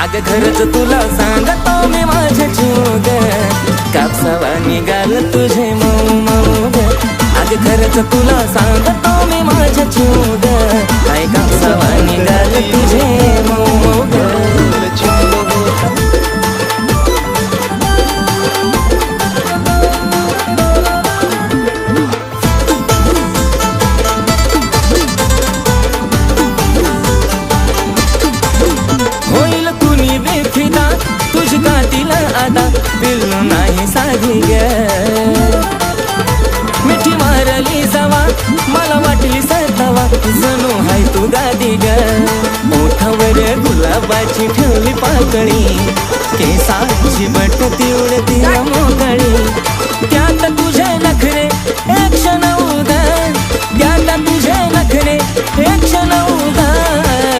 अग खरंच तुला सांगतो मी माझ्या जीव ग, कापसावा निघाल तुझे मऊ मऊ ग. अग खरंच तुला सांगतो मी माझ्या जीव ग, काय कापसावा निघाल तुझे मऊ मऊ ग. तुझी कातीला आता पिल्लू नाही साधी ग, मिठी मारली जावा मला वाटली सतावा, जणू हाय तू गादी ग. ओठावर गुलाबाची ठेवली पाकळी, केसाची बटती उडती मोकळी, त्यात तुझ्या